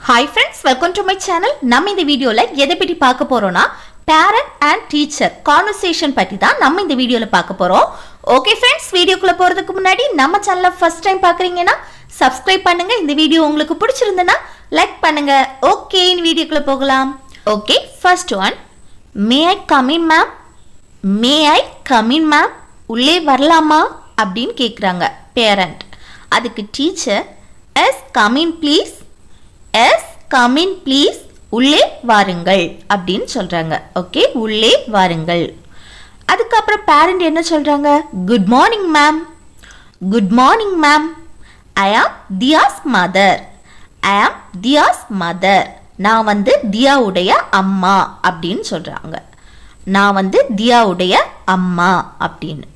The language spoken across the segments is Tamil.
Hi friends, welcome to my channel. நம்ம இந்த வீடியோல எதை பத்தி பார்க்க போறோம்னா parent and teacher conversation பத்தி தான் நம்ம இந்த வீடியோல பார்க்க போறோம். Okay friends, வீடியோக்குள்ள போறதுக்கு முன்னாடி நம்ம சேனலை first time பார்க்கறீங்கன்னா subscribe பண்ணுங்க. இந்த வீடியோ உங்களுக்கு பிடிச்சிருந்தா லைக் பண்ணுங்க. Okay, இந்த வீடியோக்குள்ள போகலாம். Okay, first one. May I come in ma'am? May I come in ma'am? உள்ளே வரலாமா அப்படினு கேக்குறாங்க parent. அதுக்கு teacher yes come in please. Yes, come in please. உள்ளே வாருங்கள் அப்படினு சொல்றாங்க. ஓகே, உள்ளே வாருங்கள். அதுக்கு அப்புறம் parent என்ன சொல்றாங்க? Good morning ma'am. Good morning ma'am. I am Diya's mother. I am Diya's mother. நான் வந்து தியாவுடைய அம்மா அப்படினு சொல்றாங்க. நான் வந்து தியாவுடைய அம்மா அப்படினு.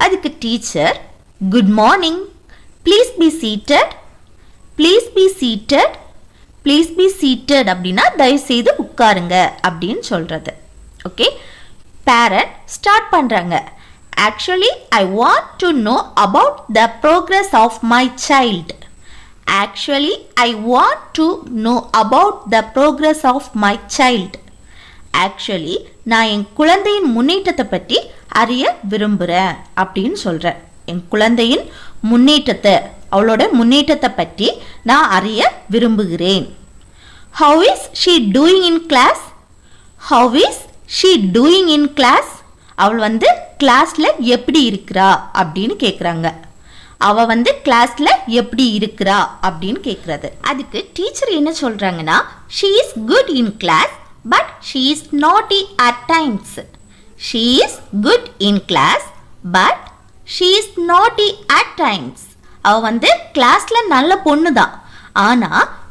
அதுக்கு teacher Good morning. Please be seated. Please be seated. Please be seated அப்படினா தயவு செய்து உட்காருங்க அப்படினு சொல்றது. ஓகே, parent ஸ்டார்ட் பண்றாங்க. Actually, I want to know about the progress of my child. Actually, I want to know about the progress of my child. Actually, நான் என் குழந்தையின் முன்னேற்றத்தை பற்றி அறிய விரும்புறேன் அப்படினு சொல்றேன். என் குழந்தையின் முன்னேற்றத்தை, அவளோட முன்னேற்றத்தை பற்றி நான் அறிய விரும்புகிறேன். How is she doing in class? How is she doing in class? அவள் வந்து கிளாஸ்ல எப்படி இருக்கிறா அப்படினு கேக்குறாங்க. அவ வந்து கிளாஸ்ல எப்படி இருக்கிறா அப்படினு கேக்குறது. அதுக்கு டீச்சர் என்ன சொல்றாங்கன்னா she is good in class but she is naughty at times. She is good in class but she is naughty at times. அவ வந்து கிளாஸ்ல நல்ல பொண்ணு தான், ஆனா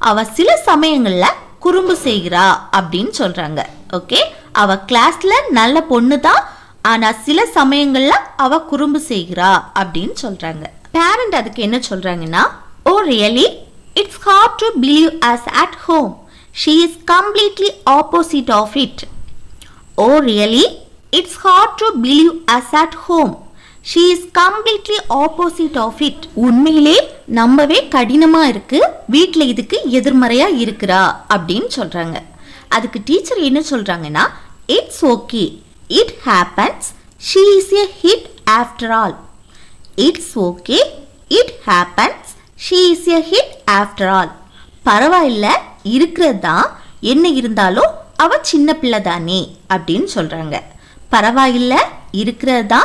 அவ சில சமயங்கள்ல குறும்பு செய்கிறா அப்படின்னு சொல்றாங்க. ஓகே, அவ கிளாஸ்ல நல்ல பொண்ணு தான், ஆனா சில சமயங்கள்ல அவ குறும்பு செய்கிறா அப்படின்னு சொல்றாங்க. பேரண்ட் அதுக்கு என்ன சொல்றாங்கன்னா Oh really? It's hard to believe us at home. She is completely opposite of it. Oh really? It's hard to believe us at home. She is completely opposite of it. உண்மையிலே நம்பவே கடினமா இருக்கு, வீட்ல இதுக்கு எதிர்மறையா இருக்கிறா அப்படின்னு சொல்றாங்க. அதுக்கு டீச்சர் என்ன சொல்றாங்கன்னா It's okay. It happens. She is a hit after all. It's okay. It happens. She is a hit after all. பரவாயில்ல, இருக்கிறதா, என்ன இருந்தாலும் அவ சின்ன பிள்ளை தானே அப்படின்னு சொல்றாங்க. பரவாயில்ல, இருக்கிறதா,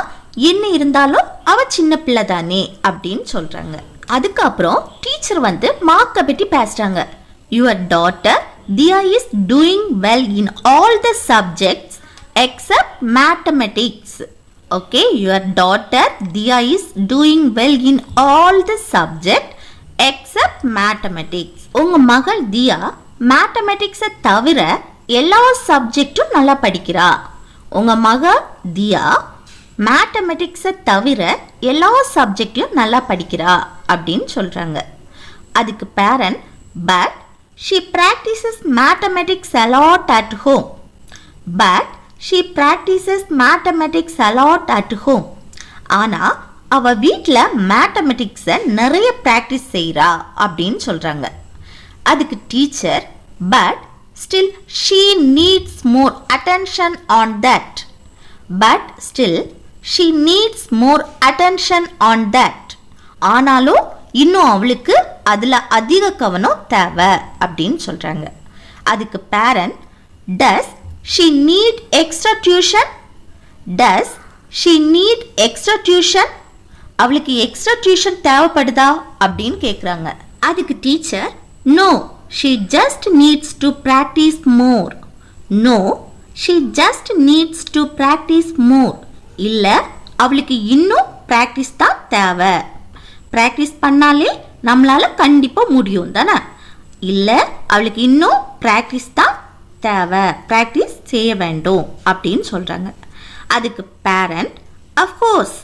என்ன இருந்தாலும் அவ சின்ன பிள்ளை தானே அப்படின்னு சொல்றாங்க. அதுக்கப்புறம் டீச்சர் வந்து மார்க்கை பற்றி பேசுறாங்க. Your daughter Diya is doing well in all the subjects except mathematics. Okay, your daughter Diya is doing well in all the subjects except mathematics. உங்க மகள் தியா மேத்தமெட்டிக்ஸை தவிர எல்லா சப்ஜெக்டும் நல்லா படிக்கிறா. உங்க மகள் தியா மேத்தமெட்டிக்ஸை தவிர எல்லா சப்ஜெக்டையும் நல்லா படிக்கிறா அப்படின்னு சொல்றாங்க. அதுக்கு parent but she practices mathematics a lot at home. But she practices mathematics a lot at home. ஆனா அவ வீட்ல மேத்தமெட்டிக்ஸை நிறைய பிராக்டிஸ் செய்றா அப்படின்னு சொல்றாங்க. அதுக்கு teacher but still she needs more attention on that. But still she needs more attention on that. ஆனாலும் இன்னும் அவளுக்கு அதுல அதிக கவனம் தேவை அப்படின்னு சொல்றாங்க. அதுக்கு parent does she need extra tuition? Does she need extra tuition? அவளுக்கு எக்ஸ்ட்ரா டியூஷன் தேவைப்படுதா அப்படின்னு கேக்குறாங்க. அதுக்கு teacher no, she just needs to practice more. No, she just needs to practice more. இல்ல, அவளுக்கு இன்னும் பிராக்டிஸ் தான் தேவை. பிராக்டிஸ் பண்ணாலே நம்மளால கண்டிப்பா முடியும் தானே. இல்ல, அவளுக்கு இன்னும் பிராக்டிஸ் தான் தேவை, பிராக்டிஸ் செய்ய வேண்டும் அப்படின்னு சொல்றாங்க. அதுக்கு parent of course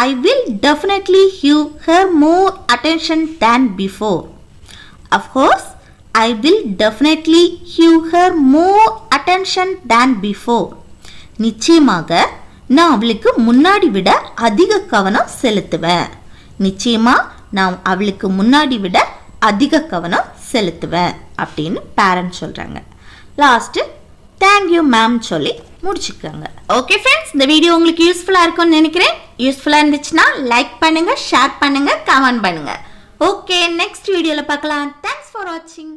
I will definitely give her more attention than before. Of course I will definitely give her more attention than before. நிச்சயமாக நான் அவளுக்கு முன்னாடி விட அதிக கவனம் செலுத்துவேன். நிச்சயமா நான் அவளுக்கு முன்னாடி விட அதிக கவனம் செலுத்துவேன் அப்படின்னு பேரண்ட் சொல்கிறாங்க. லாஸ்ட்டு தேங்க்யூ மேம் சொல்லி முடிச்சுக்கோங்க. ஓகே ஃப்ரெண்ட்ஸ், இந்த வீடியோ உங்களுக்கு யூஸ்ஃபுல்லாக இருக்கும்னு நினைக்கிறேன். யூஸ்ஃபுல்லாக இருந்துச்சுன்னா லைக் பண்ணுங்கள், ஷேர் பண்ணுங்கள், கமெண்ட் பண்ணுங்கள். ஓகே, நெக்ஸ்ட் வீடியோவில் பார்க்கலாம். தேங்க்ஸ் ஃபார் வாட்சிங்.